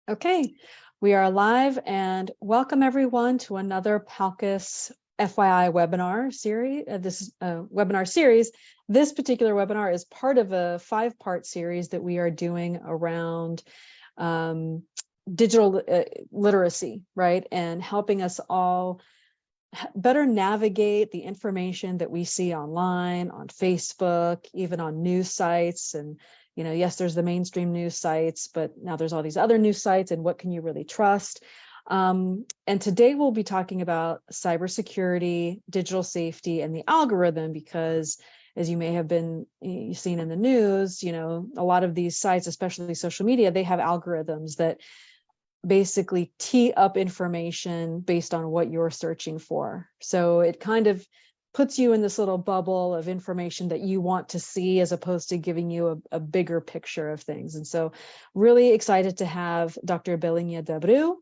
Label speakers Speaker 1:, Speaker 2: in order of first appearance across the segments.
Speaker 1: Okay, we are live and welcome everyone to another PALCUS FYI webinar series. Webinar series. This particular webinar is part of a 5-part series that we are doing around digital literacy, right? And helping us all better navigate the information that we see online, on Facebook, even on news sites. And yes, there's the mainstream news sites, but now there's all these other news sites, and what can you really trust? And today we'll be talking about cybersecurity, digital safety, and the algorithm, because as you may have been seen in the news, a lot of these sites, especially social media, they have algorithms that basically tee up information based on what you're searching for. So it kind of puts you in this little bubble of information that you want to see, as opposed to giving you a bigger picture of things. And so really excited to have Dr. Belinha Dabreu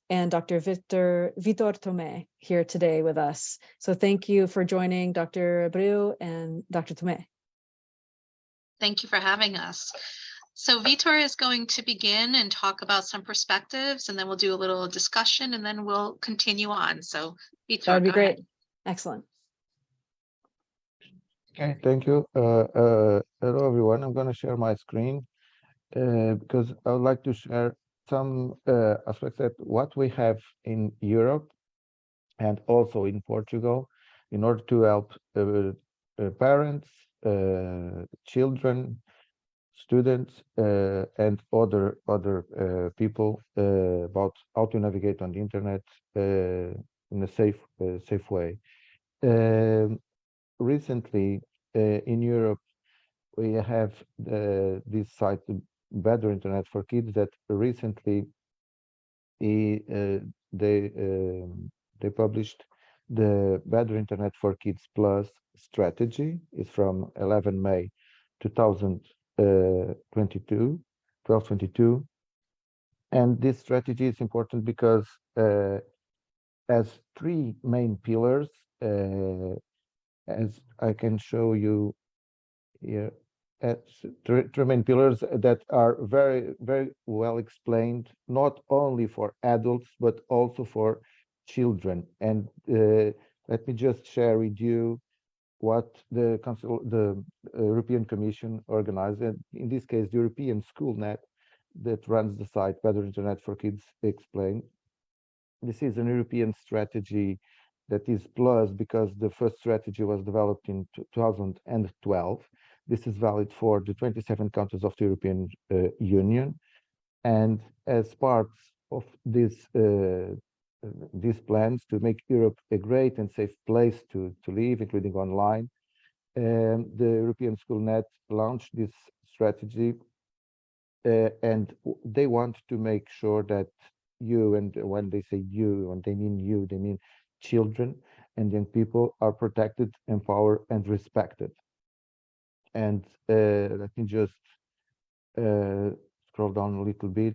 Speaker 1: and Dr. Vitor Tomé here today with us. So thank you for joining, Dr. Abreu and Dr. Tomé.
Speaker 2: Thank you for having us. So Vitor is going to begin and talk about some perspectives, and then we'll do a little discussion, and then we'll continue on. So Vitor,
Speaker 1: that would be great.
Speaker 2: Ahead.
Speaker 1: Excellent.
Speaker 3: Okay, thank you. Hello, everyone. I'm going to share my screen because I would like to share some aspects that what we have in Europe and also in Portugal in order to help parents, children, students, and other people about how to navigate on the internet in a safe way. Recently, in Europe, we have this site, Better Internet for Kids, that recently they published the Better Internet for Kids Plus strategy. It's from 11 May 2022, and this strategy is important because has 3 main pillars, as I can show you here, three main pillars that are very, very well explained, not only for adults, but also for children. And let me just share with you what the European Commission organized, and in this case, the European SchoolNet that runs the site Better Internet for Kids explained. This is an European strategy that is plus because the first strategy was developed in 2012. This is valid for the 27 countries of the European Union. And as part of these plans to make Europe a great and safe place to live, including online, the European SchoolNet launched this strategy, and they want to make sure that you, and when they say you, when they mean you, they mean children and young people, are protected, empowered, and respected. And let me just scroll down a little bit.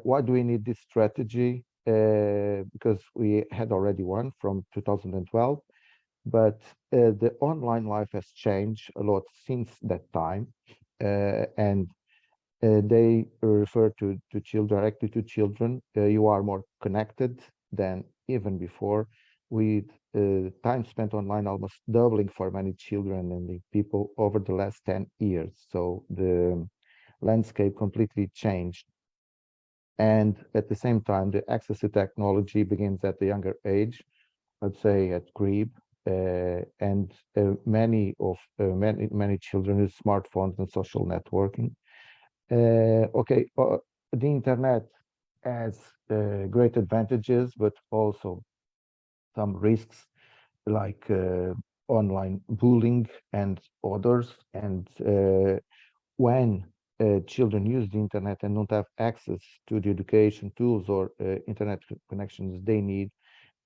Speaker 3: Why do we need this strategy? Because we had already one from 2012, but the online life has changed a lot since that time, and they refer to children, directly to children. You are more connected than even before, with time spent online almost doubling for many children and people over the last 10 years. So the landscape completely changed. And at the same time, the access to technology begins at a younger age, let's say at crib, and many children use smartphones and social networking. The internet has great advantages, but also some risks, like online bullying and others. And when children use the internet and don't have access to the education tools or internet connections they need,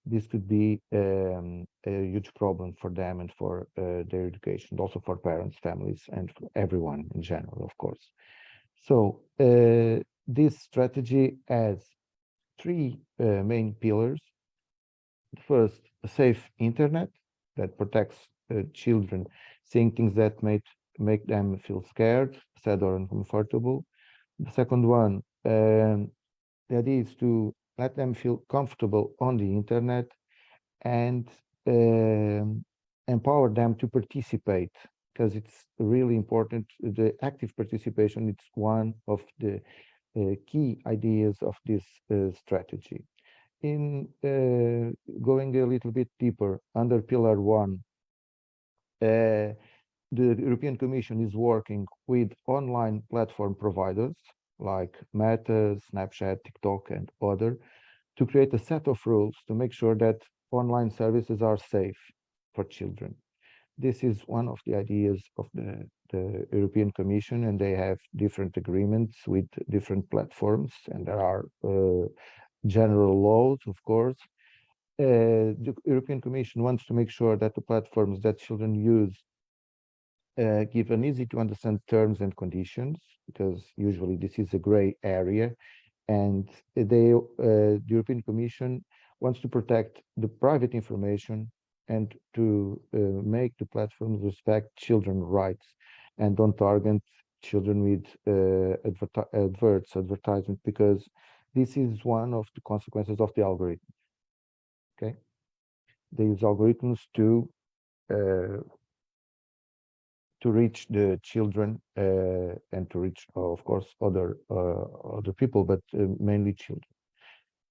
Speaker 3: this could be a huge problem for them and for their education, also for parents, families, and for everyone in general, of course. So this strategy has 3 main pillars. First, a safe internet that protects children seeing things that make them feel scared, sad, or uncomfortable. The second one, the idea is to let them feel comfortable on the internet and empower them to participate, because it's really important. The active participation, it's one of the key ideas of this strategy. In going a little bit deeper, under Pillar 1, the European Commission is working with online platform providers like Meta, Snapchat, TikTok, and other, to create a set of rules to make sure that online services are safe for children. This is one of the ideas of the European Commission, and they have different agreements with different platforms, and there are general laws, of course. The European Commission wants to make sure that the platforms that children use give an easy to understand terms and conditions, because usually this is a gray area, and the European Commission wants to protect the private information and to make the platforms respect children's rights and don't target children with advertisement, because this is one of the consequences of the algorithm. Okay, they use algorithms to reach the children and to reach, of course, other people, but mainly children.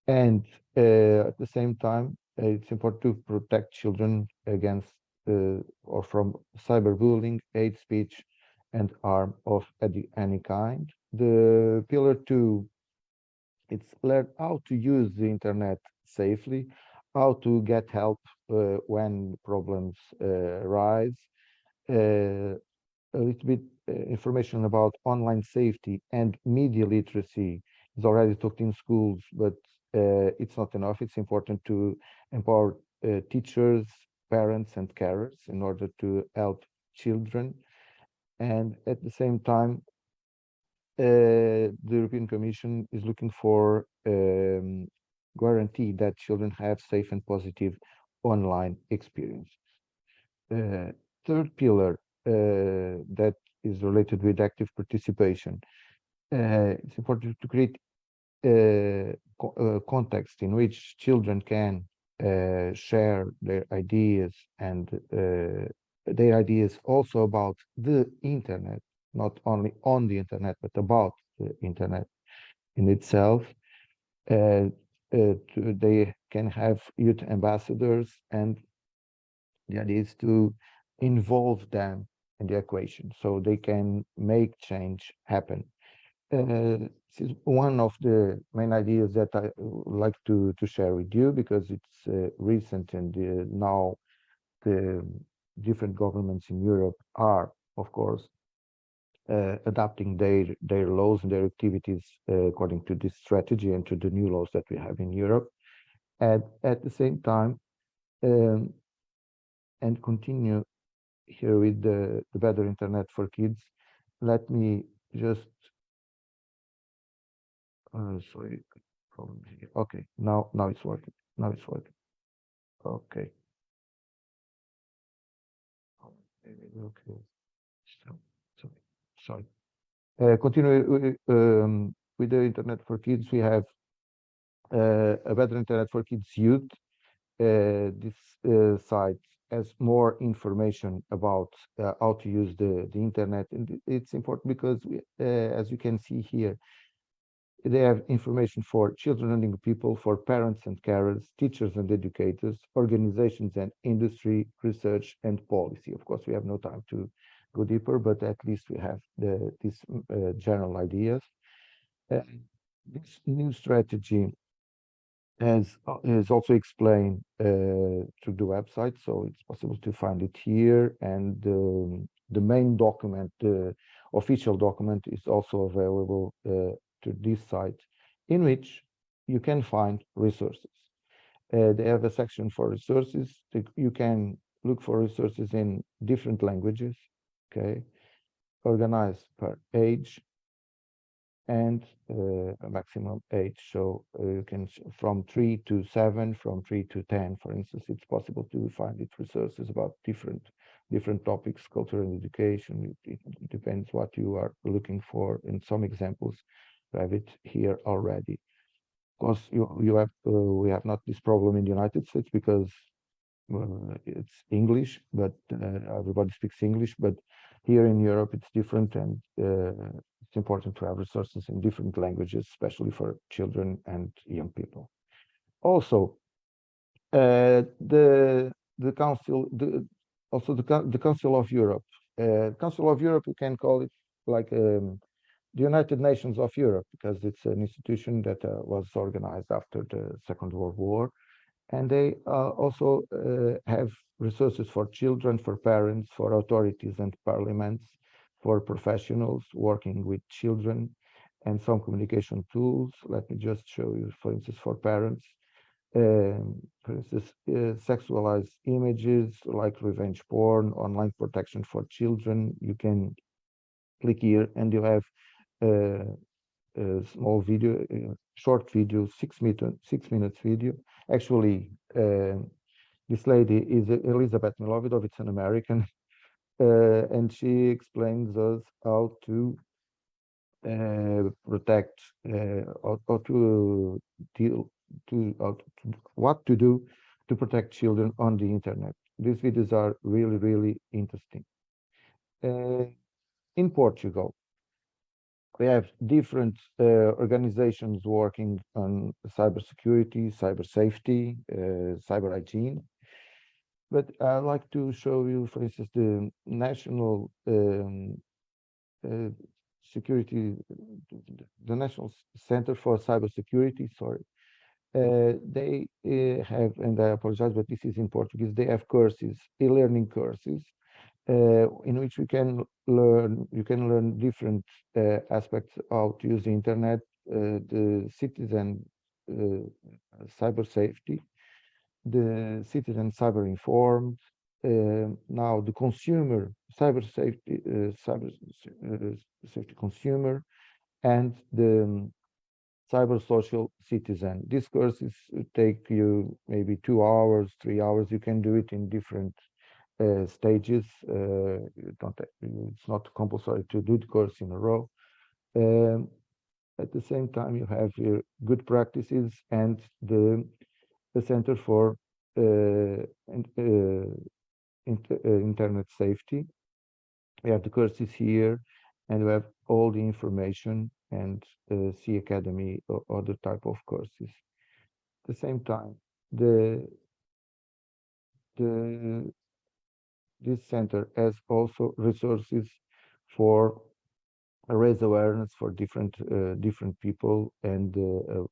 Speaker 3: And at the same time, it's important to protect children against or from cyberbullying, hate speech, and harm of any kind. The Pillar 2, it's learn how to use the internet safely, how to get help when problems arise, a little bit information about online safety and media literacy is already taught in schools, but it's not enough. It's important to empower teachers, parents, and carers in order to help children. And at the same time, the European Commission is looking for guarantee that children have safe and positive online experiences. Third pillar that is related with active participation. It's important to create context in which children can share their ideas, and their ideas also about the internet, not only on the internet, but about the internet in itself. They can have youth ambassadors, and the idea is to involve them in the equation so they can make change happen. This is one of the main ideas that I would like to share with you, because it's recent, and now the different governments in Europe are, of course, adapting their laws and their activities according to this strategy and to the new laws that we have in Europe. And at the same time, and continue here with the better internet for kids, let me just sorry, problem here. Okay, now it's working. Now it's working. Okay. Okay. Sorry. Continue with the internet for kids. We have a better internet for kids youth. This site has more information about how to use the internet, and it's important because as you can see here, they have information for children and young people, for parents and carers, teachers and educators, organizations and industry, research and policy. Of course, we have no time to go deeper, but at least we have these general ideas. This new strategy is also explained through the website, so it's possible to find it here. And the main document, the official document, is also available to this site, in which you can find resources. They have a section for resources. You can look for resources in different languages, okay, organized per age, and a maximum age. So you can, from 3 to 7, from 3 to 10, for instance, it's possible to find it resources about different topics, culture and education. It depends what you are looking for. In some examples, we have it here already. course, you have we have not this problem in the United States because it's English, but everybody speaks English. But here in Europe, it's different, and it's important to have resources in different languages, especially for children and young people. Also, the Council, the Council of Europe. Council of Europe, you can call it like the United Nations of Europe, because it's an institution that was organized after the Second World War. And they also have resources for children, for parents, for authorities and parliaments, for professionals working with children, and some communication tools. Let me just show you, for instance, for parents. For instance, sexualized images like revenge porn, online protection for children. You can click here and you have a small video, short video, 6 minutes video. Actually, this lady is Elizabeth Milovidov. It's an American, and she explains us how to protect or to deal what to do to protect children on the internet. These videos are really, really interesting. In Portugal, we have different organizations working on cybersecurity, cyber safety, cyber hygiene. But I'd like to show you, for instance, the National Security, the National Center for Cybersecurity, sorry. They have, and I apologize, but this is in Portuguese, they have courses, e-learning courses, in which you can learn different aspects how to use the internet, the citizen cyber safety, the citizen cyber informed, now the consumer cyber safety, safety consumer, and the cyber social citizen. These courses take you maybe 2 hours, 3 hours. You can do it in different stages. It's not compulsory to do the course in a row. At the same time, you have your good practices and the Center for Internet Safety. We have the courses here, and we have all the information, and C Academy or other type of courses. At the same time, this center has also resources for raise awareness for different people and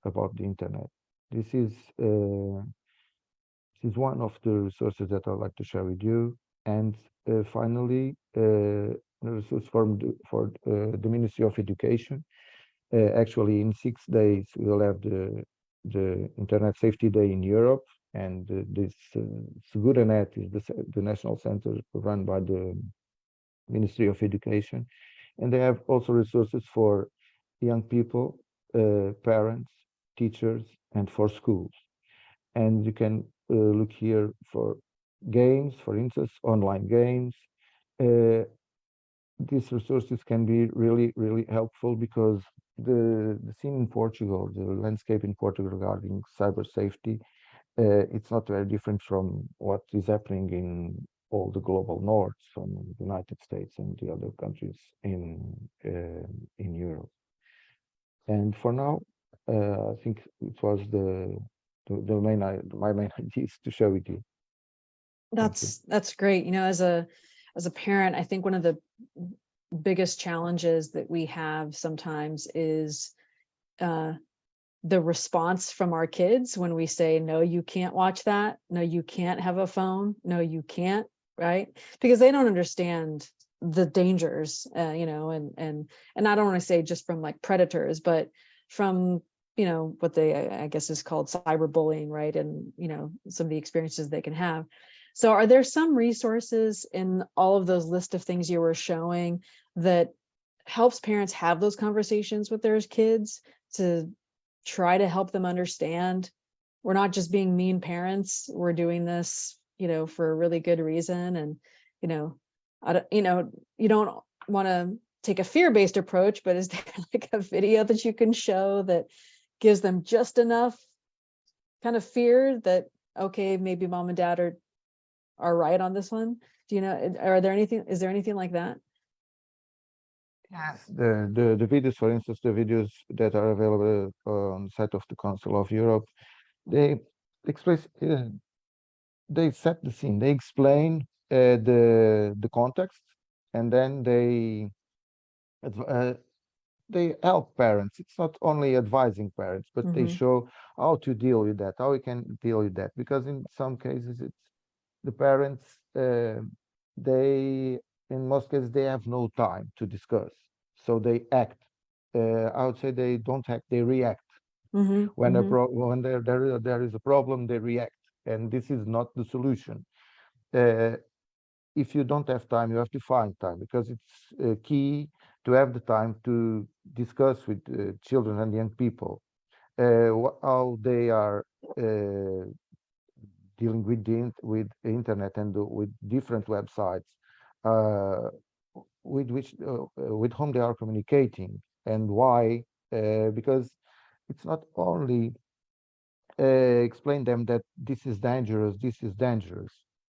Speaker 3: about the internet. This is one of the resources that I'd like to share with you. And finally, a resource for the Ministry of Education. Actually, in 6 days, we'll have the Internet Safety Day in Europe, and this Segura is the national center run by the Ministry of Education, and they have also resources for young people, parents, teachers, and for schools. And you can look here for games, for instance, online games. These resources can be really, really helpful, because the scene in Portugal, the landscape in Portugal regarding cyber safety, it's not very different from what is happening in all the global north, from the United States and the other countries in Europe. And for now, I think it was my main ideas to share with you.
Speaker 1: That's great. You know, as a parent, I think one of the biggest challenges that we have sometimes is the response from our kids when we say, no, you can't watch that. No, you can't have a phone. No, you can't, right? Because they don't understand the dangers, you know, and I don't want to say just from like predators, but from, you know, what I guess is called cyberbullying, right? And, you know, some of the experiences they can have. So are there some resources in all of those list of things you were showing that helps parents have those conversations with their kids to try to help them understand we're not just being mean parents, we're doing this, you know, for a really good reason? And, you know, you don't want to take a fear-based approach, but is there like a video that you can show that gives them just enough kind of fear that, okay, maybe mom and dad are right on this one. Do you know, is there anything like that?
Speaker 3: Yes, the videos, for instance, the videos that are available on the site of the Council of Europe, they express, they set the scene, they explain the context, and then they help parents. It's not only advising parents, but they show how to deal with that, how we can deal with that. Because in some cases, it's the parents, they, in most cases, they have no time to discuss. So they act. I would say they don't act, they react. When when there is a problem, they react. And this is not the solution. If you don't have time, you have to find time, because it's key to have the time to discuss with children and young people how they are dealing with with the internet and with different websites, with whom they are communicating, and why. Because it's not only explain them that this is dangerous,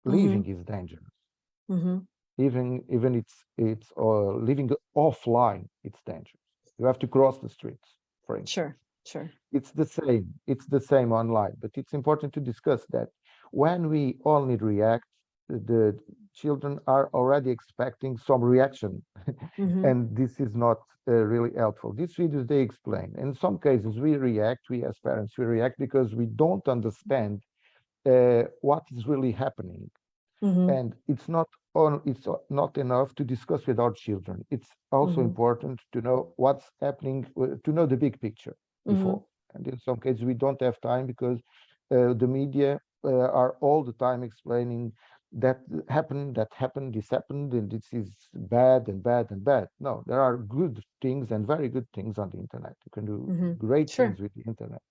Speaker 3: living is dangerous. Even it's living offline, it's dangerous. You have to cross the streets, for instance.
Speaker 1: Sure.
Speaker 3: It's the same online, but it's important to discuss that when we only react, the children are already expecting some reaction, and this is not really helpful. These videos, they explain. In some cases, we as parents, we react because we don't understand what is really happening. And it's not enough to discuss with our children. It's also important to know what's happening, to know the big picture before. And in some cases, we don't have time because the media are all the time explaining that happened, this happened, and this is bad and bad and bad. No, there are good things and very good things on the internet. You can do great things with the internet.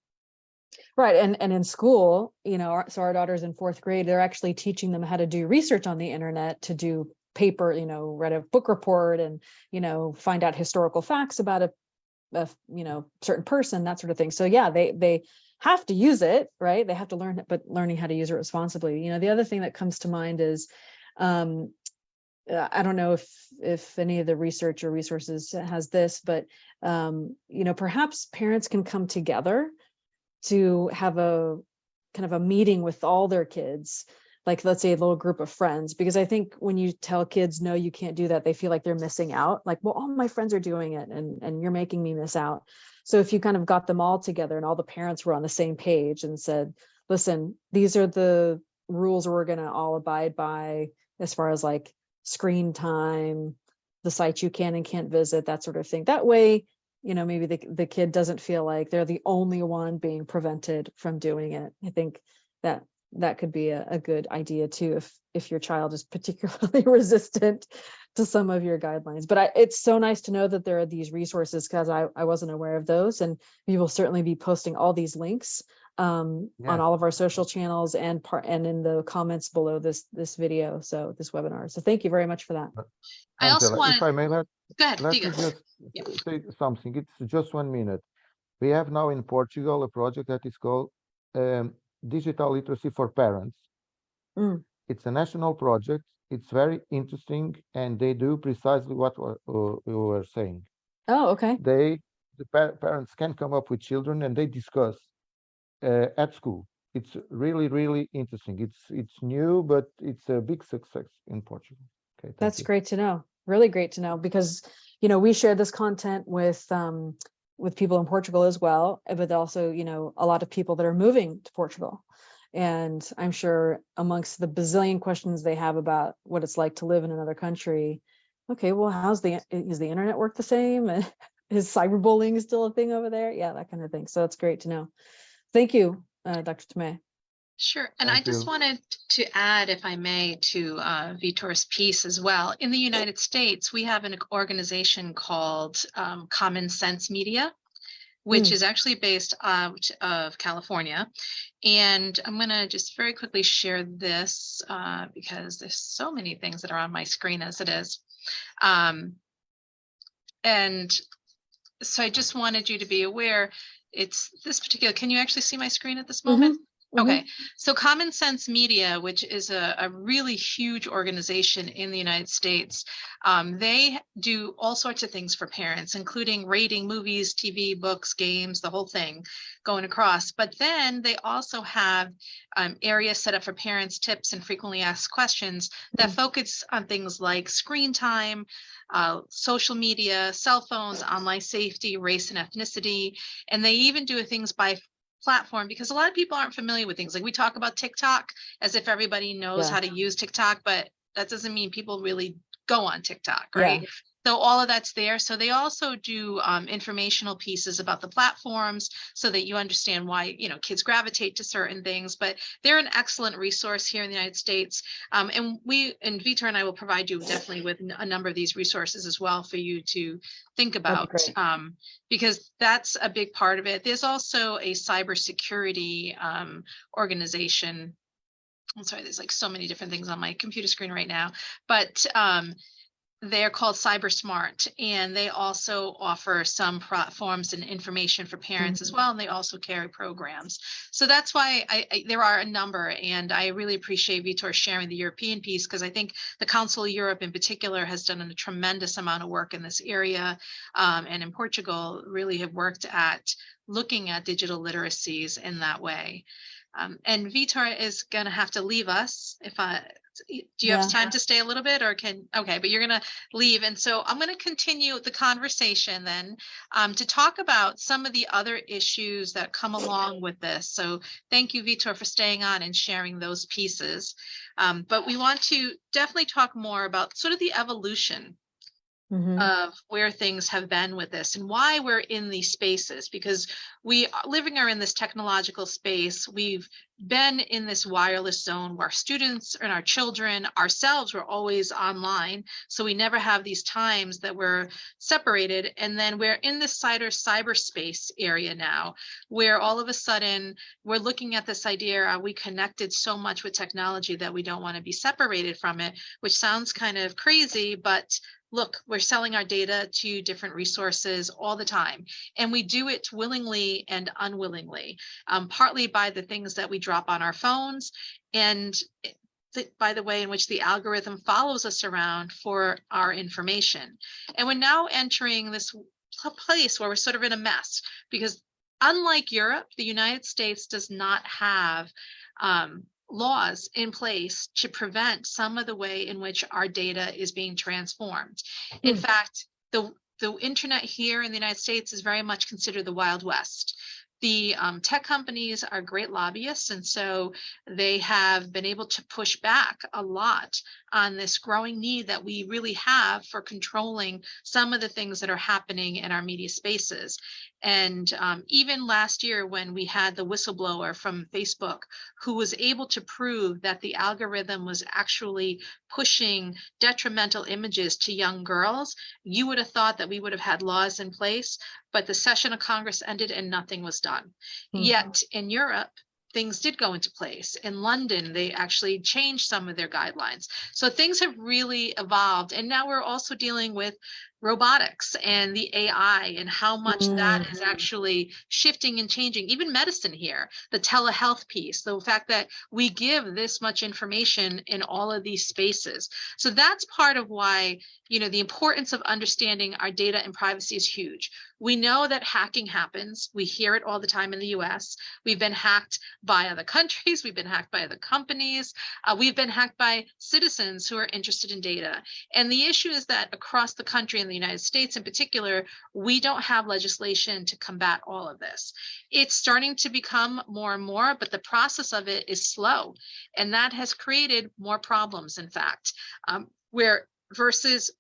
Speaker 1: Right. And in school, so our daughter's in 4th grade, they're actually teaching them how to do research on the internet, to do paper, write a book report and, find out historical facts about a certain person, that sort of thing. So yeah, they have to use it, right? They have to learn, but learning how to use it responsibly. The other thing that comes to mind is, I don't know if any of the research or resources has this, but, perhaps parents can come together to have a kind of a meeting with all their kids, like let's say a little group of friends, because I think when you tell kids, no, you can't do that, they feel like they're missing out. Like, well, all my friends are doing it and you're making me miss out. So if you kind of got them all together and all the parents were on the same page and said, listen, these are the rules we're going to all abide by as far as like screen time, the sites you can and can't visit, that sort of thing. That way, maybe the kid doesn't feel like they're the only one being prevented from doing it. I think that could be a good idea too, if your child is particularly resistant to some of your guidelines. But it's so nice to know that there are these resources, because I wasn't aware of those, and we will certainly be posting all these links on all of our social channels and in the comments below this video, so this webinar. So thank you very much for that.
Speaker 2: I also want,
Speaker 3: if I may,
Speaker 2: go ahead,
Speaker 3: let me just say something. It's just 1 minute. We have now in Portugal a project that is called Digital Literacy for Parents. It's a national project. It's very interesting, and they do precisely what we were saying.
Speaker 1: Oh, okay.
Speaker 3: The parents can come up with children and they discuss at school. It's really, really interesting. It's new, but it's a big success in Portugal. Okay,
Speaker 1: that's great to know. Really great to know, because we share this content with people in Portugal as well, but also a lot of people that are moving to Portugal, and I'm sure amongst the bazillion questions they have about what it's like to live in another country. Okay, well, is the internet work the same? Is cyberbullying still a thing over there? Yeah, that kind of thing. So it's great to know. Thank you, Dr. Tomei.
Speaker 2: Sure. And I just wanted to add, if I may, to Vitor's piece as well. In the United States, we have an organization called Common Sense Media, which is actually based out of California. And I'm going to just very quickly share this because there's so many things that are on my screen as it is. And so I just wanted you to be aware, it's this particular, can you actually see my screen at this moment? Okay, so Common Sense Media, which is a really huge organization in the United States, they do all sorts of things for parents, including rating movies, TV, books, games, the whole thing going across. But then they also have areas set up for parents, tips, and frequently asked questions that focus on things like screen time, social media, cell phones, online safety, race and ethnicity, and they even do things by platform, because a lot of people aren't familiar with things. Like, we talk about TikTok as if everybody knows how to use TikTok, but that doesn't mean people really go on TikTok, right? So all of that's there. So they also do informational pieces about the platforms so that you understand why, you know, kids gravitate to certain things. But they're an excellent resource here in the United States. And Vitor and I will provide you definitely with a number of these resources as well for you to think about, because that's a big part of it. There's also a cybersecurity organization. I'm sorry, there's like so many different things on my computer screen right now, but they're called CyberSmart, and they also offer some platforms and information for parents as well, and they also carry programs. So that's why there are a number, and I really appreciate Vitor sharing the European piece, because I think the Council of Europe in particular has done a tremendous amount of work in this area, and in Portugal really have worked at looking at digital literacies in that way. And Vitor is going to have to leave us. Do you have time to stay a little bit, or okay, but you're going to leave. And so I'm going to continue the conversation then to talk about some of the other issues that come along with this. So thank you, Vitor, for staying on and sharing those pieces. But we want to definitely talk more about sort of the evolution of where things have been with this and why we're in these spaces, because we are in this technological space. We've been in this wireless zone where students and our children ourselves were always online. So we never have these times that we're separated. And then we're in this cyberspace area now, where all of a sudden we're looking at this idea, are we connected so much with technology that we don't want to be separated from it, which sounds kind of crazy, but look, we're selling our data to different resources all the time, and we do it willingly and unwillingly, partly by the things that we drop on our phones, and by the way in which the algorithm follows us around for our information. And we're now entering this place where we're sort of in a mess, because unlike Europe, the United States does not have laws in place to prevent some of the way in which our data is being transformed. In fact, the internet here in the United States is very much considered the Wild West. The tech companies are great lobbyists, and so they have been able to push back a lot on this growing need that we really have for controlling some of the things that are happening in our media spaces. And even last year, when we had the whistleblower from Facebook, who was able to prove that the algorithm was actually pushing detrimental images to young girls, you would have thought that we would have had laws in place, but the session of Congress ended and nothing was done. Yet in Europe, things did go into place. In London, they actually changed some of their guidelines. So things have really evolved. And now we're also dealing with robotics and the AI and how much that is actually shifting and changing, even medicine here, the telehealth piece, the fact that we give this much information in all of these spaces. So that's part of why, you know, the importance of understanding our data and privacy is huge. We know that hacking happens. We hear it all the time in the US. We've been hacked by other countries. We've been hacked by other companies. We've been hacked by citizens who are interested in data. And the issue is that across the country, in the United States in particular, we don't have legislation to combat all of this. It's starting to become more and more, but the process of it is slow. And that has created more problems, in fact, versus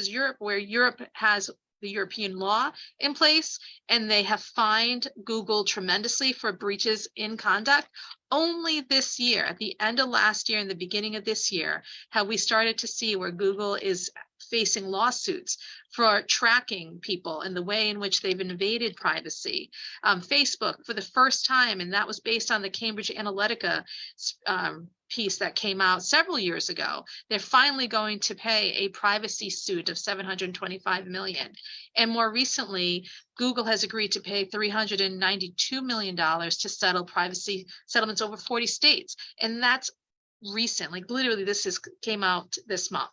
Speaker 2: Europe, where Europe has the European law in place, and they have fined Google tremendously for breaches in conduct. Only this year, at the end of last year and the beginning of this year, have we started to see where Google is facing lawsuits for tracking people and the way in which they've invaded privacy. Facebook, for the first time, and that was based on the Cambridge Analytica piece that came out several years ago, they're finally going to pay a privacy suit of $725 million. And more recently, Google has agreed to pay $392 million to settle privacy settlements over 40 states. And that's recent, like literally this came out this month.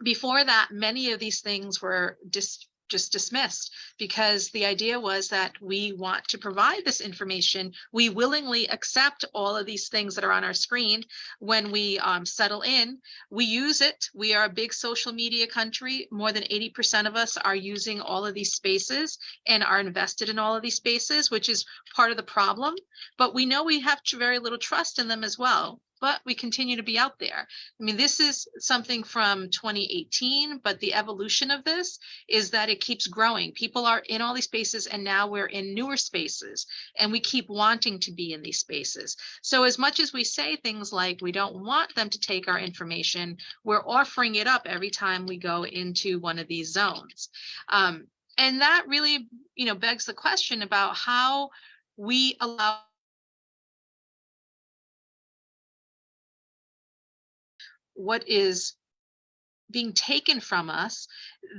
Speaker 2: Before that, many of these things were just dismissed because the idea was that we want to provide this information. We willingly accept all of these things that are on our screen when we settle in. We use it. We are a big social media country. More than 80% of us are using all of these spaces and are invested in all of these spaces, which is part of the problem. But we know we have very little trust in them as well. But we continue to be out there. I mean, this is something from 2018, but the evolution of this is that it keeps growing. People are in all these spaces, and now we're in newer spaces, and we keep wanting to be in these spaces. So as much as we say things like we don't want them to take our information, we're offering it up every time we go into one of these zones. And that really, begs the question about how we allow what is being taken from us,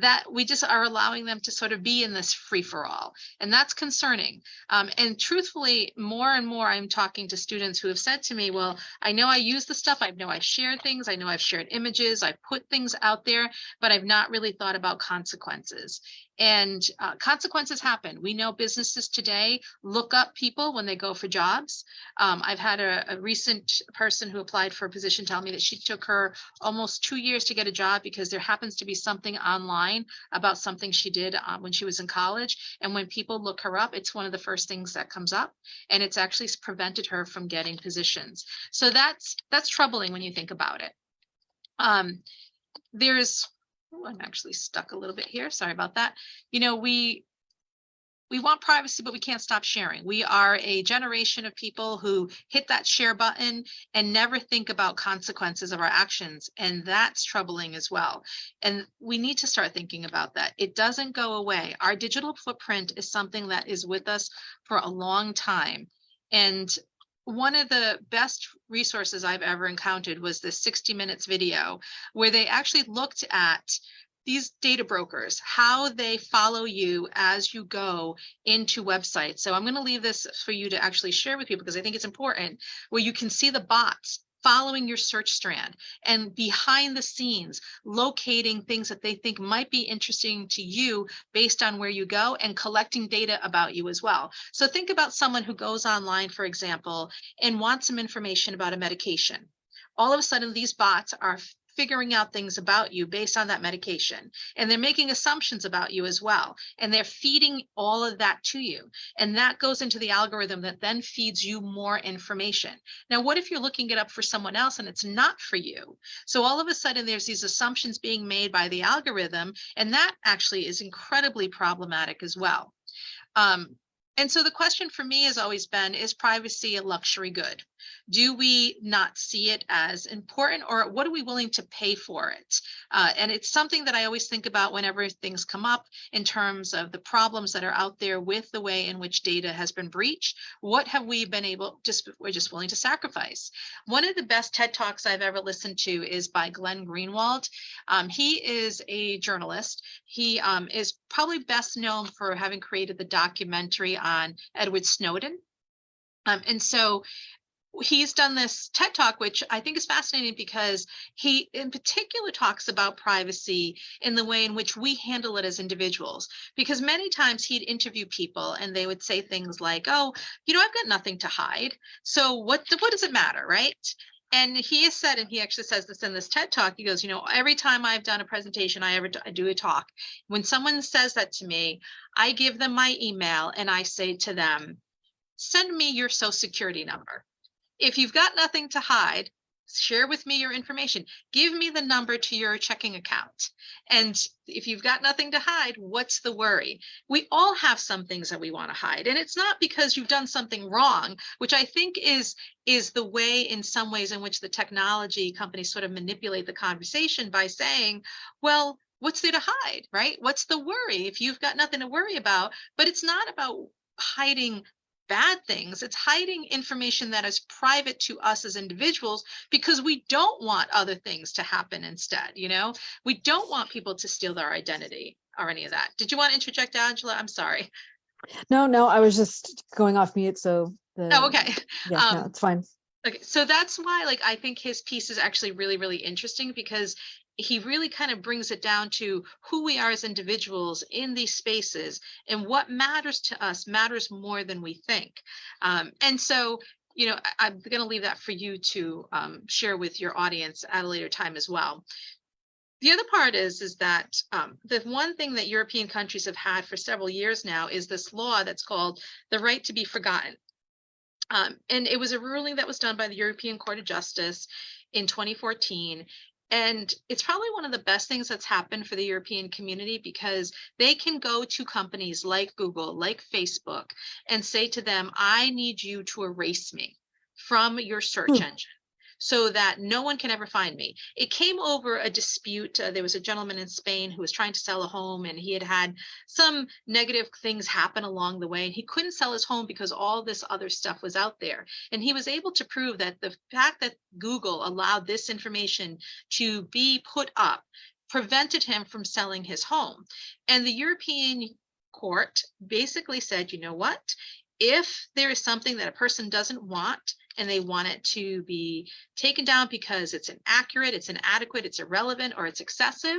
Speaker 2: that we just are allowing them to sort of be in this free-for-all. And that's concerning. And truthfully, more and more I'm talking to students who have said to me, well, I know I use the stuff, I know I've shared things, I know I've shared images, I've put things out there, but I've not really thought about consequences. And consequences happen. We know businesses today look up people when they go for jobs. I've had a recent person who applied for a position tell me that she took her almost 2 years to get a job because there happens to be something online about something she did when she was in college. And when people look her up, it's one of the first things that comes up, and it's actually prevented her from getting positions. So that's troubling when you think about it. I'm actually stuck a little bit here. Sorry about that. We want privacy, but we can't stop sharing. We are a generation of people who hit that share button and never think about consequences of our actions. And that's troubling as well. And we need to start thinking about that. It doesn't go away. Our digital footprint is something that is with us for a long time. And one of the best resources I've ever encountered was this 60 Minutes video, where they actually looked at these data brokers, how they follow you as you go into websites. So I'm going to leave this for you to actually share with people because I think it's important, where you can see the bots following your search strand and behind the scenes locating things that they think might be interesting to you based on where you go and collecting data about you as well. So think about someone who goes online, for example, and wants some information about a medication. All of a sudden, these bots are figuring out things about you based on that medication. And they're making assumptions about you as well. And they're feeding all of that to you. And that goes into the algorithm that then feeds you more information. Now, what if you're looking it up for someone else and it's not for you? So all of a sudden, there's these assumptions being made by the algorithm. And that actually is incredibly problematic as well. And so the question for me has always been, is privacy a luxury good? Do we not see it as important, or what are we willing to pay for it? And it's something that I always think about whenever things come up in terms of the problems that are out there with the way in which data has been breached. What have we been we're just willing to sacrifice? One of the best TED Talks I've ever listened to is by Glenn Greenwald. He is a journalist. He is probably best known for having created the documentary on Edward Snowden. And so he's done this TED Talk, which I think is fascinating because he in particular talks about privacy in the way in which we handle it as individuals. Because many times he'd interview people and they would say things like, oh, I've got nothing to hide. So what does it matter, right? And he has said, and he actually says this in this TED Talk, he goes, every time I've done a presentation, I do a talk. When someone says that to me, I give them my email and I say to them, send me your social security number. If you've got nothing to hide, Share with me your information. Give me the number to your checking account. And if you've got nothing to hide, what's the worry? We all have some things that we want to hide. And it's not because you've done something wrong, which I think is the way, in some ways, in which the technology companies sort of manipulate the conversation by saying, well, what's there to hide, right? What's the worry if you've got nothing to worry about? But it's not about hiding bad things. It's hiding information that is private to us as individuals, because we don't want other things to happen instead. We don't want people to steal their identity or any of that. Did you want to interject, Angela? I'm sorry.
Speaker 1: No, I was just going off mute. So
Speaker 2: Okay.
Speaker 1: Yeah, no, it's fine.
Speaker 2: Okay, so that's why, like, I think his piece is actually really, really interesting, because he really kind of brings it down to who we are as individuals in these spaces, and what matters to us matters more than we think. And so, I'm going to leave that for you to share with your audience at a later time as well. The other part is that the one thing that European countries have had for several years now is this law that's called the right to be forgotten. And it was a ruling that was done by the European Court of Justice in 2014. And it's probably one of the best things that's happened for the European community, because they can go to companies like Google, like Facebook, and say to them, I need you to erase me from your search engine, so that no one can ever find me. It came over a dispute. There was a gentleman in Spain who was trying to sell a home, and he had some negative things happen along the way. And he couldn't sell his home because all this other stuff was out there. And he was able to prove that the fact that Google allowed this information to be put up prevented him from selling his home. And the European court basically said, you know what? If there is something that a person doesn't want, and they want it to be taken down because it's inaccurate, it's inadequate, it's irrelevant, or it's excessive,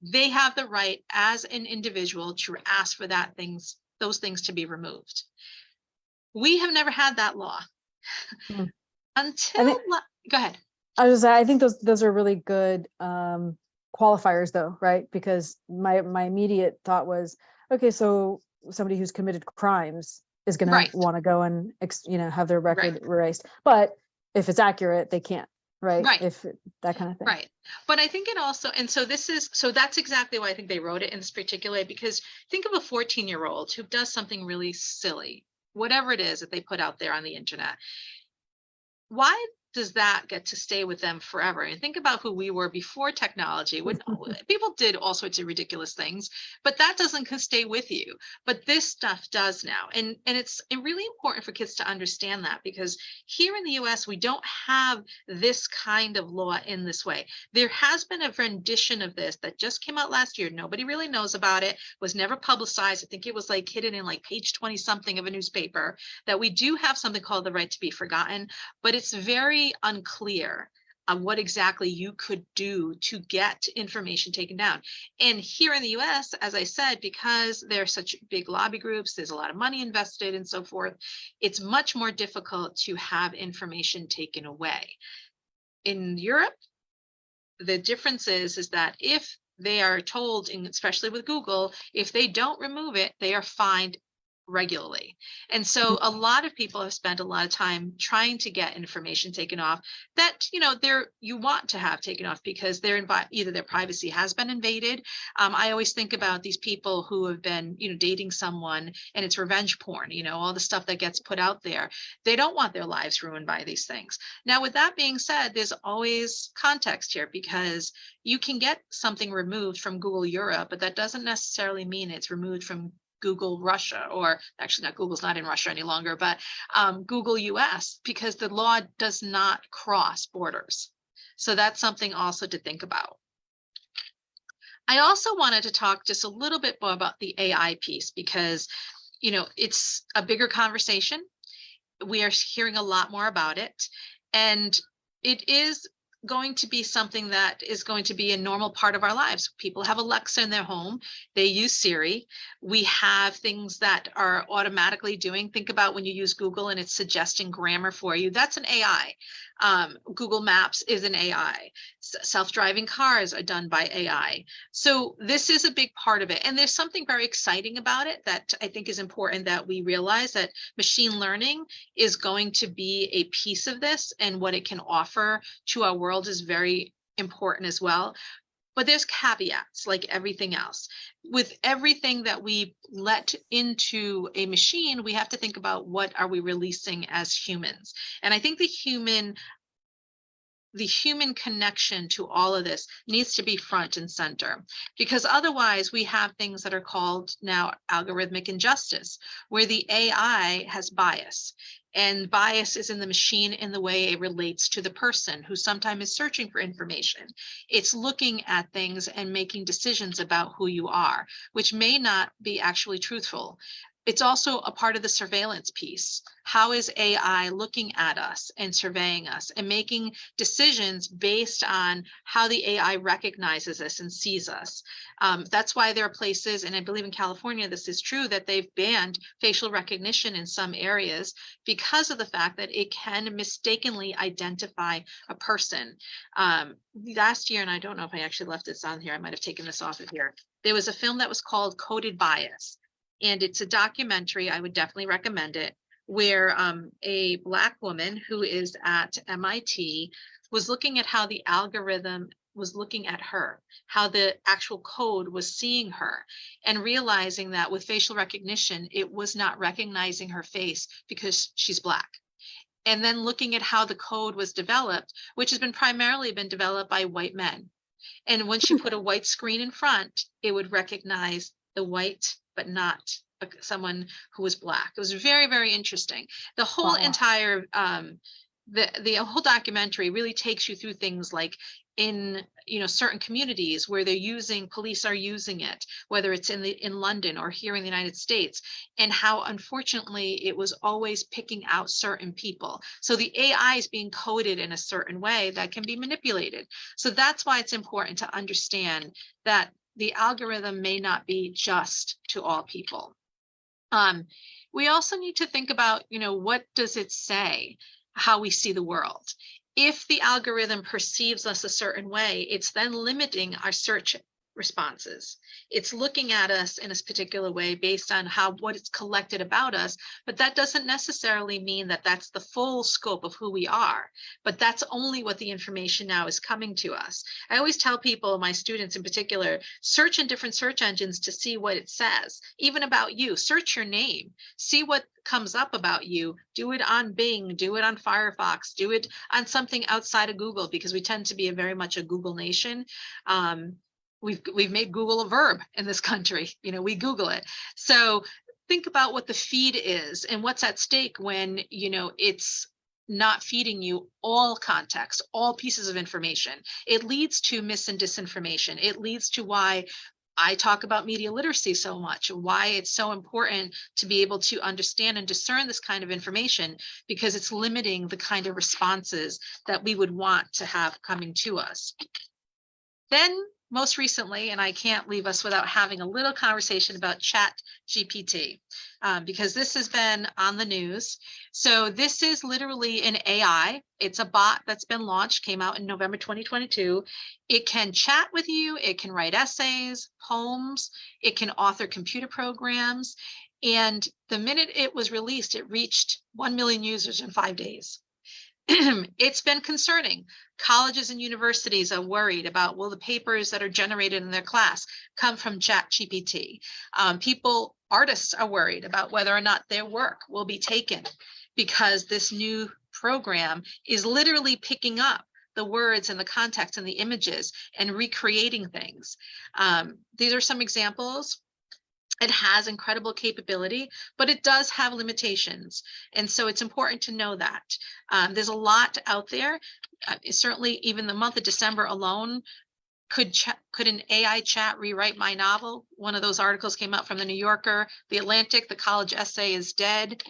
Speaker 2: they have the right as an individual to ask for those things to be removed. We have never had that law until. Go ahead.
Speaker 1: I think those are really good qualifiers, though, right? Because my immediate thought was, okay, so somebody who's committed crimes is going to want to go and have their record erased, but if it's accurate, they can't, right? If that kind of thing,
Speaker 2: right? But I think it also, and so that's exactly why I think they wrote it in this particular way, because think of a 14-year-old who does something really silly, whatever it is that they put out there on the internet. Why does that get to stay with them forever? And think about who we were before technology, when people did all sorts of ridiculous things, but that doesn't stay with you. But this stuff does now. And it's really important for kids to understand that, because here in the US, we don't have this kind of law in this way. There has been a rendition of this that just came out last year. Nobody really knows about it, was never publicized. I think it was like hidden in like page 20 something of a newspaper, that we do have something called the right to be forgotten, but it's very unclear on what exactly you could do to get information taken down. And here in the US, as I said, because there are such big lobby groups, there's a lot of money invested and so forth, it's much more difficult to have information taken away. In Europe, the difference is that if they are told, and especially with Google, if they don't remove it, they are fined regularly. And so a lot of people have spent a lot of time trying to get information taken off that, you want to have taken off, because either their privacy has been invaded. I always think about these people who have been, dating someone, and it's revenge porn, all the stuff that gets put out there. They don't want their lives ruined by these things. Now, with that being said, there's always context here, because you can get something removed from Google Europe, but that doesn't necessarily mean it's removed from Google Russia, or actually not, Google's not in Russia any longer, but Google US, because the law does not cross borders. So that's something also to think about. I also wanted to talk just a little bit more about the AI piece, because, it's a bigger conversation. We are hearing a lot more about it, and it is going to be something that is going to be a normal part of our lives. People have Alexa in their home. They use Siri. We have things that are automatically doing. Think about when you use Google and it's suggesting grammar for you. That's an AI. Google Maps is an AI. Self-driving cars are done by AI. So this is a big part of it. And there's something very exciting about it that I think is important that we realize, that machine learning is going to be a piece of this, and what it can offer to our world is very important as well. But there's caveats, like everything else. With everything that we let into a machine, we have to think about what are we releasing as humans. And I think the human connection to all of this needs to be front and center, because otherwise we have things that are called now algorithmic injustice, where the AI has bias. And bias is in the machine in the way it relates to the person who sometimes is searching for information. It's looking at things and making decisions about who you are, which may not be actually truthful. It's also a part of the surveillance piece. How is AI looking at us and surveying us and making decisions based on how the AI recognizes us and sees us? That's why there are places, and I believe in California this is true, that they've banned facial recognition in some areas because of the fact that it can mistakenly identify a person. Last year, and I don't know if I actually left this on here, I might have taken this off of here, there was a film that was called Coded Bias. And it's a documentary, I would definitely recommend it, where a Black woman who is at MIT was looking at how the algorithm was looking at her, how the actual code was seeing her, and realizing that with facial recognition, it was not recognizing her face because she's Black. And then looking at how the code was developed, which has been primarily developed by white men. And when she put a white screen in front, it would recognize the white, but not someone who was Black. It was very, very interesting. The whole entire, the whole documentary really takes you through things like in, certain communities where police are using it, whether it's in London or here in the United States, and how unfortunately it was always picking out certain people. So the AI is being coded in a certain way that can be manipulated. So that's why it's important to understand that the algorithm may not be just to all people. We also need to think about, what does it say, how we see the world? If the algorithm perceives us a certain way, it's then limiting our search responses. It's looking at us in a particular way based on what it's collected about us, but that doesn't necessarily mean that that's the full scope of who we are, but that's only what the information now is coming to us. I always tell people, my students in particular, search in different search engines to see what it says, even about you. Search your name, see what comes up about you. Do it on Bing, do it on Firefox, do it on something outside of Google, because we tend to be very much a Google nation. We've made Google a verb in this country. We Google it. So think about what the feed is and what's at stake when, it's not feeding you all context, all pieces of information. It leads to mis and disinformation. It leads to why I talk about media literacy so much, why it's so important to be able to understand and discern this kind of information, because it's limiting the kind of responses that we would want to have coming to us. Then most recently, and I can't leave us without having a little conversation about ChatGPT, because this has been on the news. So this is literally an AI. It's a bot that's been launched, came out in November 2022. It can chat with you. It can write essays, poems. It can author computer programs. And the minute it was released, it reached 1 million users in 5 days. It's been concerning. Colleges and universities are worried about, will the papers that are generated in their class come from ChatGPT? Artists are worried about whether or not their work will be taken, because this new program is literally picking up the words and the context and the images and recreating things. These are some examples. It has incredible capability, but it does have limitations. And so it's important to know that. There's a lot out there. Certainly, even the month of December alone, could an AI chat rewrite my novel? One of those articles came out from the New Yorker, The Atlantic, the college essay is dead.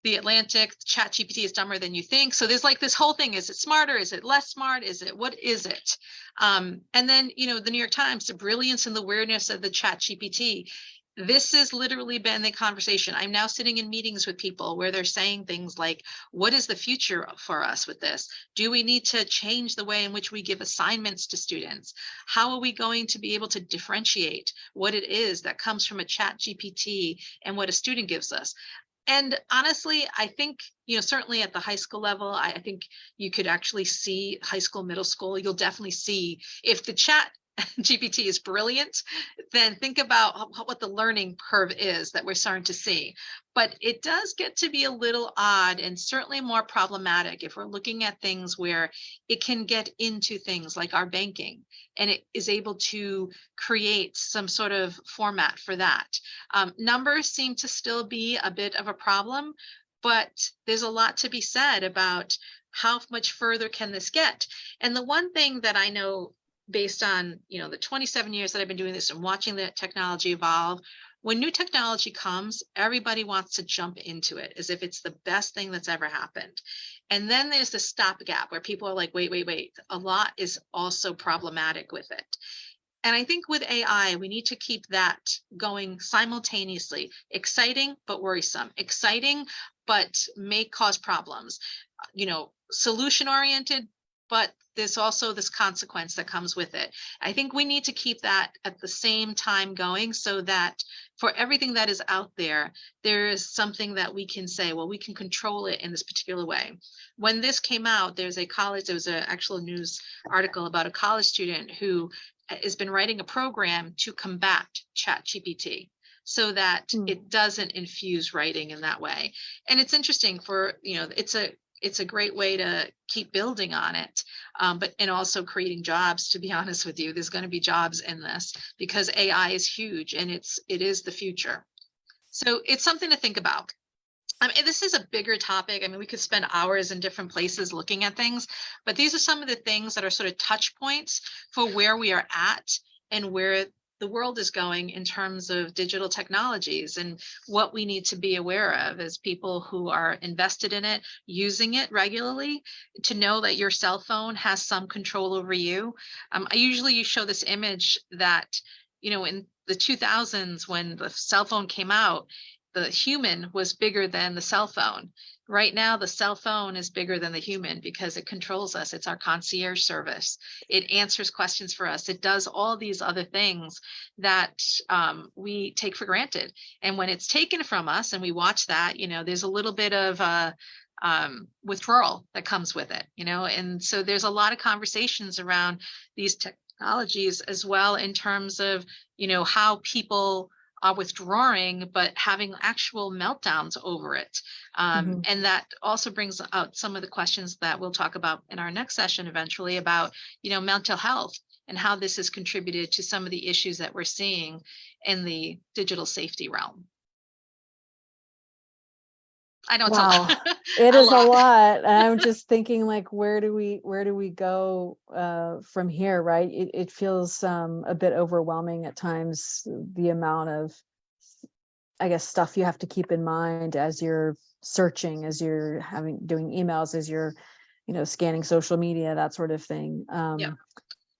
Speaker 2: The Atlantic, ChatGPT is dumber than you think. So there's like this whole thing. Is it smarter? Is it less smart? What is it? And then, the New York Times, the brilliance and the weirdness of the ChatGPT. This has literally been the conversation. I'm now sitting in meetings with people where they're saying things like, what is the future for us with this? Do we need to change the way in which we give assignments to students? How are we going to be able to differentiate what it is that comes from a ChatGPT and what a student gives us? And honestly, I think, certainly at the high school level, I think you could actually see high school, middle school, you'll definitely see if the chat GPT is brilliant, then think about what the learning curve is that we're starting to see. But it does get to be a little odd and certainly more problematic if we're looking at things where it can get into things like our banking and it is able to create some sort of format for that. Numbers seem to still be a bit of a problem, but there's a lot to be said about how much further can this get. And the one thing that I know, based on the 27 years that I've been doing this and watching the technology evolve, when new technology comes, everybody wants to jump into it as if it's the best thing that's ever happened. And then there's the stopgap where people are like, wait, a lot is also problematic with it. And I think with AI, we need to keep that going simultaneously. Exciting, but worrisome. Exciting, but may cause problems. Solution oriented, but there's also this consequence that comes with it. I think we need to keep that at the same time going so that for everything that is out there, there is something that we can say, well, we can control it in this particular way. When this came out, there was an actual news article about a college student who has been writing a program to combat ChatGPT so that it doesn't infuse writing in that way. And it's interesting it's a great way to keep building on it, and also creating jobs. To be honest with you, there's going to be jobs in this because AI is huge and it is the future. So it's something to think about. This is a bigger topic. We could spend hours in different places looking at things, but these are some of the things that are sort of touch points for where we are at and where the world is going in terms of digital technologies and what we need to be aware of as people who are invested in it, using it regularly, to know that your cell phone has some control over you. I usually show this image that, in the 2000s, when the cell phone came out, the human was bigger than the cell phone. Right now, the cell phone is bigger than the human because it controls us. It's our concierge service. It answers questions for us. It does all these other things that we take for granted. And when it's taken from us and we watch that, there's a little bit of withdrawal that comes with it, and so there's a lot of conversations around these technologies as well in terms of, how people are withdrawing, but having actual meltdowns over it. And that also brings out some of the questions that we'll talk about in our next session eventually about, mental health and how this has contributed to some of the issues that we're seeing in the digital safety realm. I know it's a lot.
Speaker 1: It is a lot. And I'm just thinking, like, where do we go from here, right? It feels a bit overwhelming at times, the amount of, I guess, stuff you have to keep in mind as you're searching, as you're doing emails, as you're, scanning social media, that sort of thing.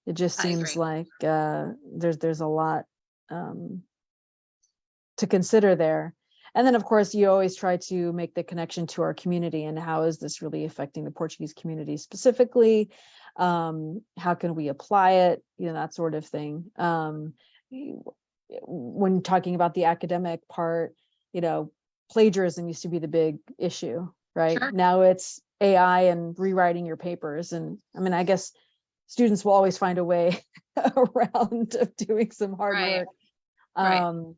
Speaker 1: It just seems like there's a lot to consider there. And then, of course, you always try to make the connection to our community and how is this really affecting the Portuguese community specifically? How can we apply it? That sort of thing. When talking about the academic part, plagiarism used to be the big issue, right?
Speaker 2: Sure.
Speaker 1: Now it's AI and rewriting your papers. And I guess students will always find a way around of doing some hard work.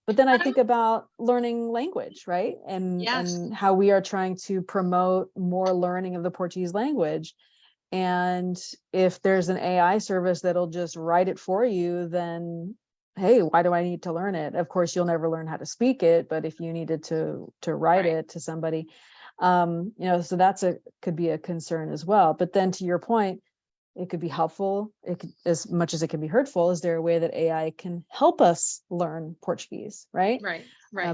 Speaker 1: But then I think about learning language, right? And how we are trying to promote more learning of the Portuguese language. And if there's an AI service that'll just write it for you, then, hey, why do I need to learn it? Of course, you'll never learn how to speak it, but if you needed to write it to somebody, so that's could be a concern as well. But then to your point, it could be helpful. It could, as much as it can be hurtful. Is there a way that AI can help us learn Portuguese, right?
Speaker 2: Right.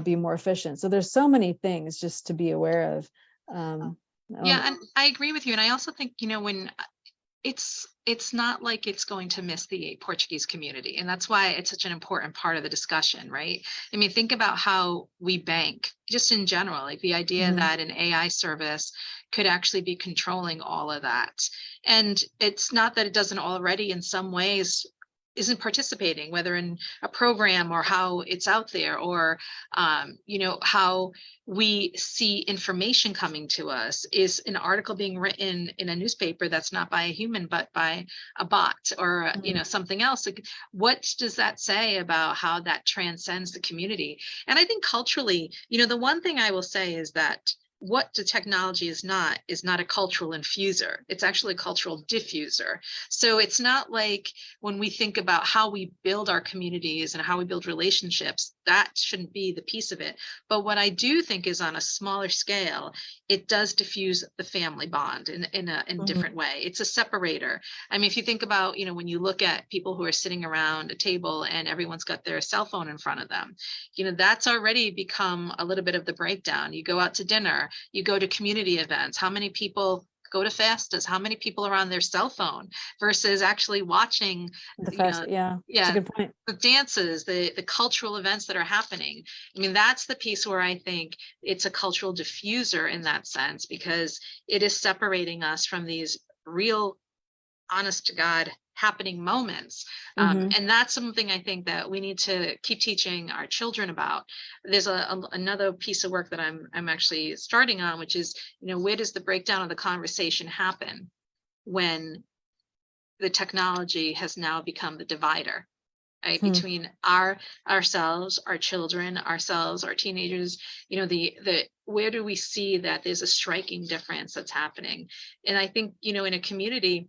Speaker 1: be more efficient. So there's so many things just to be aware of.
Speaker 2: Yeah, and I agree with you. And I also think, when it's not like it's going to miss the Portuguese community. And that's why it's such an important part of the discussion, right? I mean, think about how we bank just in general, like the idea that an AI service could actually be controlling all of that. And it's not that it doesn't already in some ways isn't participating, whether in a program or how it's out there, or how we see information coming to us. Is an article being written in a newspaper that's not by a human but by a bot, or something else? Like, what does that say about how that transcends the community? And I think culturally, the one thing I will say is that what the technology is not a cultural infuser. It's actually a cultural diffuser. So it's not like when we think about how we build our communities and how we build relationships, that shouldn't be the piece of it. But what I do think is, on a smaller scale, it does diffuse the family bond in a different way. It's a separator. I mean, if you think about, when you look at people who are sitting around a table and everyone's got their cell phone in front of them, that's already become a little bit of the breakdown. You go out to dinner, you go to community events. How many people go to festas? How many people are on their cell phone versus actually watching
Speaker 1: the fest? Yeah, that's a good point.
Speaker 2: The dances, the cultural events that are happening. I mean, that's the piece where I think it's a cultural diffuser in that sense, because it is separating us from these real, honest to God, happening moments. And that's something I think that we need to keep teaching our children about. There's another piece of work that I'm actually starting on, which is, where does the breakdown of the conversation happen when the technology has now become the divider, right? Between ourselves, our children, ourselves, our teenagers, where do we see that there's a striking difference that's happening? And I think, in a community,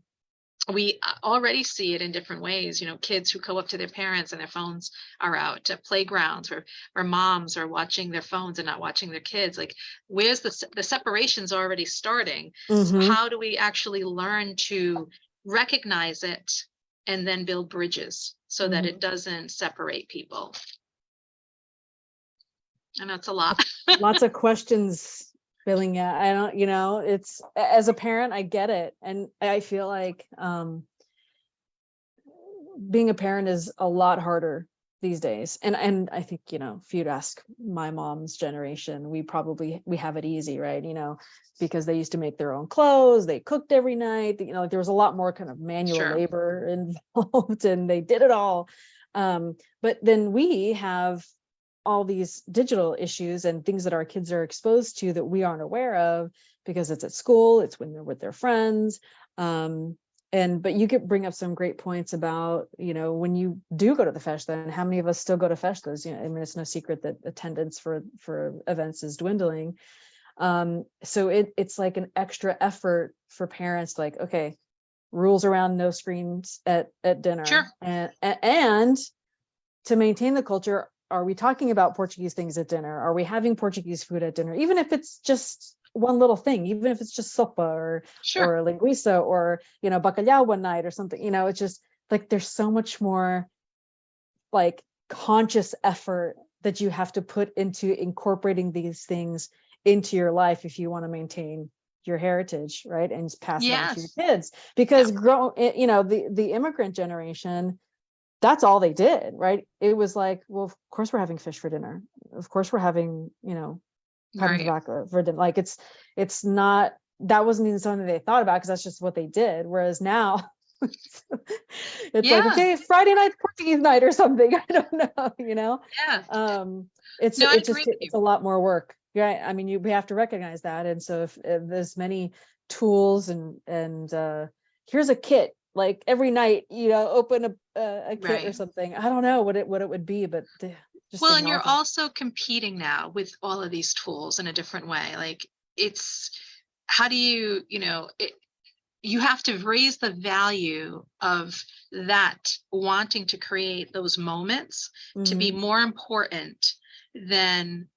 Speaker 2: we already see it in different ways. Kids who go up to their parents and their phones are out, to playgrounds where moms are watching their phones and not watching their kids. Like, where's the separation's already starting? So how do we actually learn to recognize it and then build bridges so that it doesn't separate people? I know it's a lot.
Speaker 1: Lots of questions filling out. I don't, it's, as a parent, I get it. And I feel like being a parent is a lot harder these days. And I think, if you'd ask my mom's generation, we have it easy, right? Because they used to make their own clothes, they cooked every night, like there was a lot more kind of manual labor involved, and they did it all. But then we have all these digital issues and things that our kids are exposed to that we aren't aware of, because it's at school, it's when they're with their friends. But you could bring up some great points about, when you do go to the festa, and how many of us still go to festas? I mean, it's no secret that attendance for events is dwindling. So it's like an extra effort for parents, like, okay, rules around no screens at dinner. And to maintain the culture, are we talking about Portuguese things at dinner? Are we having Portuguese food at dinner? Even if it's just one little thing, even if it's just sopa or linguiça or, bacalhau one night or something, it's just like, there's so much more like conscious effort that you have to put into incorporating these things into your life if you want to maintain your heritage, right? And pass it on to your kids, because the immigrant generation, that's all they did, right? It was like, well, of course we're having fish for dinner. Of course we're having, tobacco for dinner. Like it's not, that wasn't even something they thought about, because that's just what they did. Whereas now it's like, okay, Friday night, Portuguese night or something. I don't know, it's a lot more work. Yeah. I mean, we have to recognize that. And so if there's many tools and here's a kit, like every night, open a kit or something. I don't know what it would be, but
Speaker 2: and you're also competing now with all of these tools in a different way. Like, it's, how do you, you have to raise the value of that, wanting to create those moments to be more important than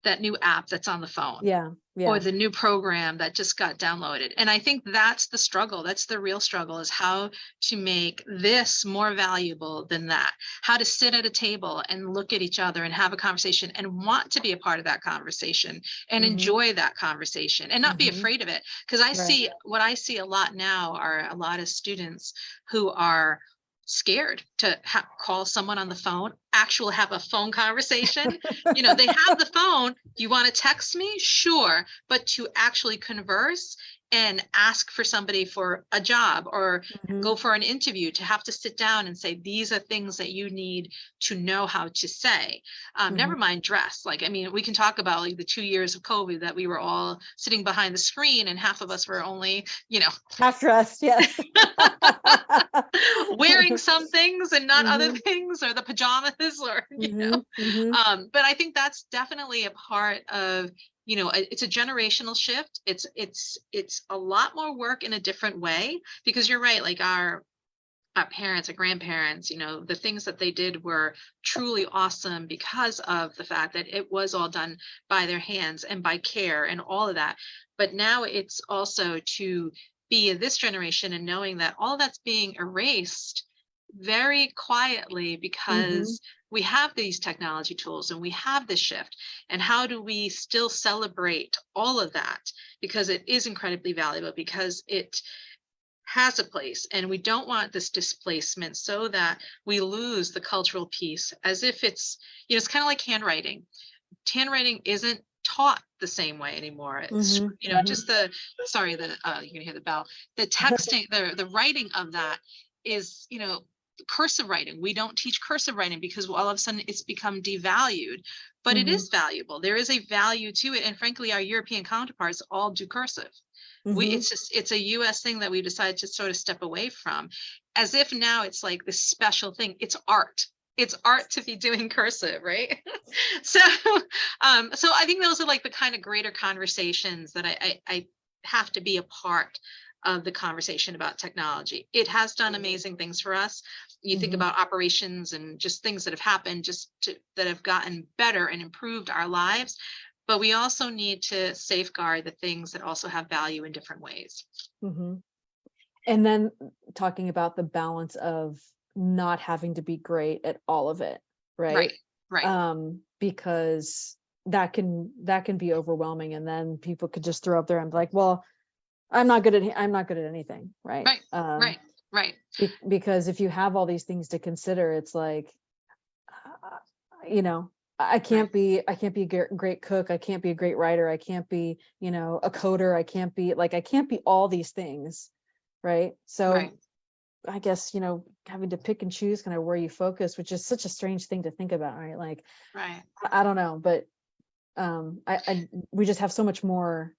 Speaker 2: that new app that's on the phone.
Speaker 1: Yeah. Yeah.
Speaker 2: or the new program that just got downloaded. And I think that's the struggle. That's the real struggle, is how to make this more valuable than that. How to sit at a table and look at each other and have a conversation and want to be a part of that conversation and enjoy that conversation and not be afraid of it. Because what I see a lot now are a lot of students who are scared to call someone on the phone, have a phone conversation. They have the phone. You want to text me? Sure. But to actually converse and ask for somebody for a job or go for an interview, to have to sit down and say, these are things that you need to know how to say. Never mind dress. We can talk about the 2 years of COVID that we were all sitting behind the screen and half of us were only,
Speaker 1: half dressed. Yes.
Speaker 2: wearing some things and not other things, or the pajamas, or, but I think that's definitely a part of, it's a generational shift. It's a lot more work in a different way, because you're right. Like our parents, our grandparents, the things that they did were truly awesome because of the fact that it was all done by their hands and by care and all of that. But now it's also to be this generation and knowing that all that's being erased very quietly, because we have these technology tools and we have this shift. And how do we still celebrate all of that? Because it is incredibly valuable, because it has a place, and we don't want this displacement so that we lose the cultural piece, as if it's, it's kind of like handwriting. Handwriting isn't taught the same way anymore. It's, just you can hear the bell, the texting, the writing of that is, cursive writing. We don't teach cursive writing because all of a sudden it's become devalued, but it is valuable. There is a value to it. And frankly, our European counterparts all do cursive. It's a US thing that we decided to sort of step away from, as if now it's like this special thing. It's art. It's art to be doing cursive, right? So I think those are like the kind of greater conversations that I have to be a part of the conversation about technology. It has done amazing things for us. You think about operations and just things that have happened that have gotten better and improved our lives. But we also need to safeguard the things that also have value in different ways.
Speaker 1: And then talking about the balance of not having to be great at all of it, right? Because that can be overwhelming, and then people could just throw up there and be like, well, I'm not good at anything, right?
Speaker 2: Right.
Speaker 1: Because if you have all these things to consider, it's like, I can't be a great cook. I can't be a great writer. I can't be, a coder. I can't be all these things. Right. So I guess, having to pick and choose kind of where you focus, which is such a strange thing to think about. Right. Like, I don't know, but we just have so much more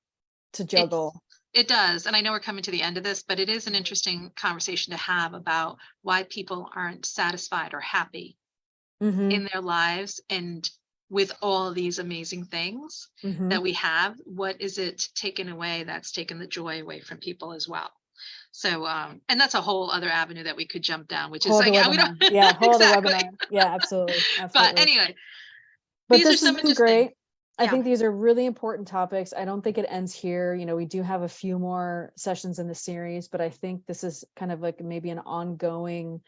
Speaker 1: to juggle.
Speaker 2: It does. And I know we're coming to the end of this, but it is an interesting conversation to have about why people aren't satisfied or happy in their lives, and with all these amazing things that we have. What is it taken away that's taken the joy away from people as well? So and that's a whole other avenue that we could jump down, which is like, we don't
Speaker 1: whole other webinar. Yeah, absolutely.
Speaker 2: But anyway,
Speaker 1: these are some great. I think these are really important topics. I don't think it ends here. We do have a few more sessions in the series, but I think this is kind of like maybe an ongoing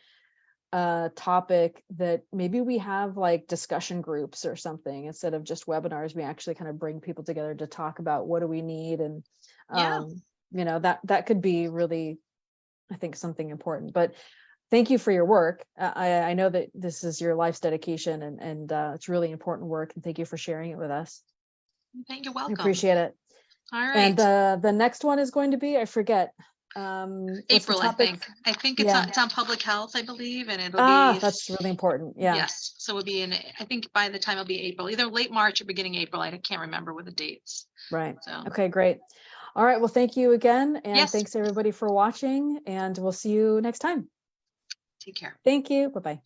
Speaker 1: topic that maybe we have like discussion groups or something instead of just webinars. We actually kind of bring people together to talk about what do we need, and that could be really, I think, something important. But thank you for your work. I know that this is your life's dedication, and it's really important work, and thank you for sharing it with us.
Speaker 2: Thank you. Welcome.
Speaker 1: I appreciate it.
Speaker 2: All right.
Speaker 1: And the next one is going to be, I forget.
Speaker 2: April, I think it's on public health, I believe, and it'll be.
Speaker 1: That's really important. Yeah.
Speaker 2: Yes. So it'll be I think by the time it'll be April, either late March or beginning April. I can't remember what the dates.
Speaker 1: Right.
Speaker 2: So.
Speaker 1: Okay, great. All right. Well, thank you again. And thanks everybody for watching, and we'll see you next time.
Speaker 2: Take care.
Speaker 1: Thank you. Bye-bye.